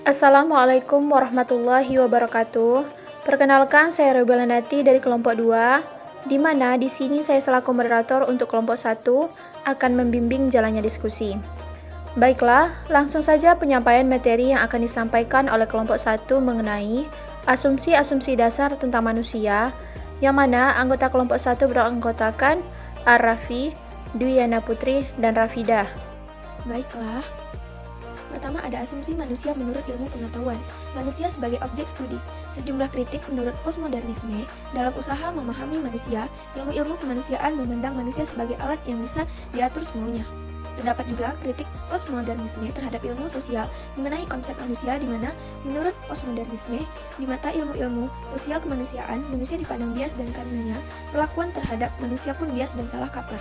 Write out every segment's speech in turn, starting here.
Assalamualaikum warahmatullahi wabarakatuh. Perkenalkan, saya Robelanati dari kelompok 2, di mana di sini saya selaku moderator untuk kelompok 1 akan membimbing jalannya diskusi. Baiklah, langsung saja penyampaian materi yang akan disampaikan oleh kelompok 1 mengenai asumsi-asumsi dasar tentang manusia, yang mana anggota kelompok 1 beranggotakan Ar-Rafi, Dwi Yana Putri, dan Rafidah. Baiklah. Pertama ada asumsi manusia menurut ilmu pengetahuan. Manusia sebagai objek studi. Sejumlah kritik menurut postmodernisme dalam usaha memahami manusia, ilmu-ilmu kemanusiaan memandang manusia sebagai alat yang bisa diatur semaunya. Terdapat juga kritik postmodernisme terhadap ilmu sosial mengenai konsep manusia, di mana menurut postmodernisme di mata ilmu-ilmu sosial kemanusiaan, manusia dipandang bias dan karenanya perlakuan terhadap manusia pun bias dan salah kaprah.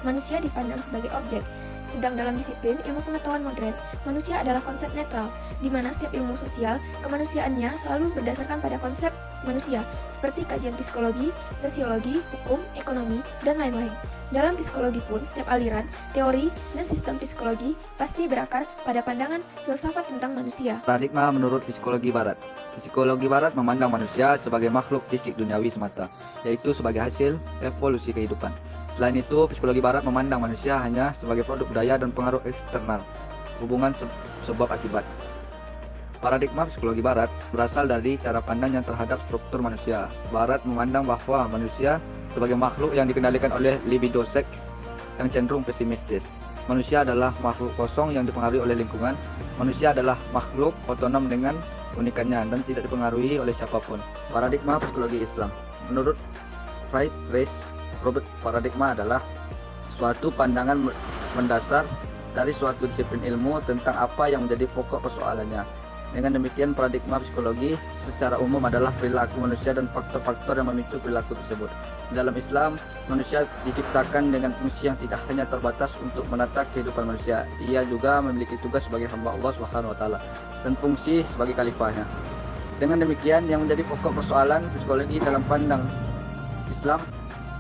Manusia dipandang sebagai objek. Sedang dalam disiplin ilmu pengetahuan modern, manusia adalah konsep netral, di mana setiap ilmu sosial kemanusiaannya selalu berdasarkan pada konsep manusia, seperti kajian psikologi, sosiologi, hukum, ekonomi, dan lain-lain. Dalam psikologi pun, setiap aliran, teori, dan sistem psikologi pasti berakar pada pandangan filsafat tentang manusia. Paradigma menurut psikologi barat. Psikologi barat memandang manusia sebagai makhluk fisik duniawi semata, yaitu sebagai hasil evolusi kehidupan. Selain itu, psikologi barat memandang manusia hanya sebagai produk budaya dan pengaruh eksternal, hubungan sebab akibat. Paradigma psikologi barat berasal dari cara pandangnya terhadap struktur manusia. Barat memandang bahwa manusia sebagai makhluk yang dikendalikan oleh libido seks yang cenderung pesimistis. Manusia adalah makhluk kosong yang dipengaruhi oleh lingkungan. Manusia adalah makhluk otonom dengan unikannya dan tidak dipengaruhi oleh siapapun. Paradigma psikologi Islam. Menurut Friedrich Robert, paradigma adalah suatu pandangan mendasar dari suatu disiplin ilmu tentang apa yang menjadi pokok persoalannya. Dengan demikian, paradigma psikologi secara umum adalah perilaku manusia dan faktor-faktor yang memicu perilaku tersebut. Dalam Islam, manusia diciptakan dengan fungsi yang tidak hanya terbatas untuk menata kehidupan manusia. Ia juga memiliki tugas sebagai hamba Allah SWT dan fungsi sebagai khalifahnya. Dengan demikian, yang menjadi pokok persoalan psikologi dalam pandang Islam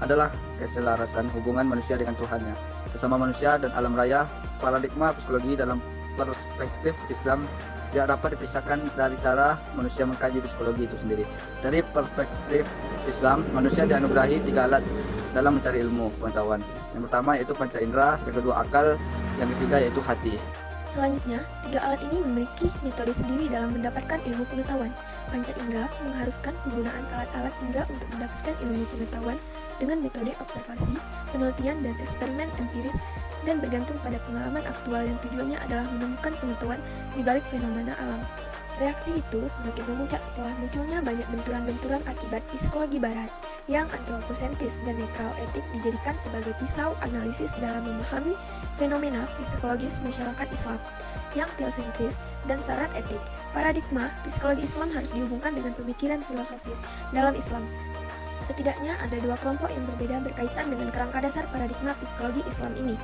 adalah keselarasan hubungan manusia dengan Tuhannya, sesama manusia dan alam raya. Paradigma psikologi dalam perspektif Islam tidak dapat dipisahkan dari cara manusia mengkaji psikologi itu sendiri. Dari perspektif Islam, manusia dianugerahi 3 alat dalam mencari ilmu pengetahuan. Yang pertama yaitu panca indera, yang kedua akal, yang ketiga yaitu hati. Selanjutnya, 3 alat ini memiliki metode sendiri dalam mendapatkan ilmu pengetahuan. Panca indera mengharuskan penggunaan alat-alat indera untuk mendapatkan ilmu pengetahuan dengan metode observasi, penelitian, dan eksperimen empiris, dan bergantung pada pengalaman aktual yang tujuannya adalah menemukan pengetahuan di balik fenomena alam. Reaksi itu semakin memuncak setelah munculnya banyak benturan-benturan akibat psikologi barat yang antroposentris dan netral. Etik dijadikan sebagai pisau analisis dalam memahami fenomena psikologis masyarakat Islam yang teosentris dan syarat etik. Paradigma psikologi Islam harus dihubungkan dengan pemikiran filosofis dalam Islam. Setidaknya ada 2 kelompok yang berbeda berkaitan dengan kerangka dasar paradigma psikologi Islam ini.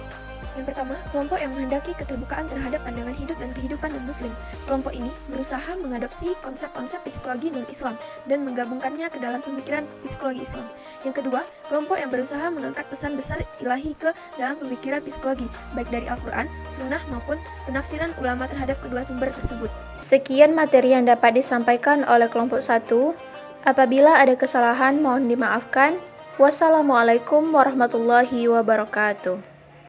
Yang pertama, kelompok yang menghendaki keterbukaan terhadap pandangan hidup dan kehidupan non-muslim. Kelompok ini berusaha mengadopsi konsep-konsep psikologi non-Islam dan menggabungkannya ke dalam pemikiran psikologi Islam. Yang kedua, kelompok yang berusaha mengangkat pesan besar ilahi ke dalam pemikiran psikologi, baik dari Al-Quran, Sunnah maupun penafsiran ulama terhadap kedua sumber tersebut. Sekian materi yang dapat disampaikan oleh kelompok 1. Apabila ada kesalahan, mohon dimaafkan. Wassalamualaikum warahmatullahi wabarakatuh.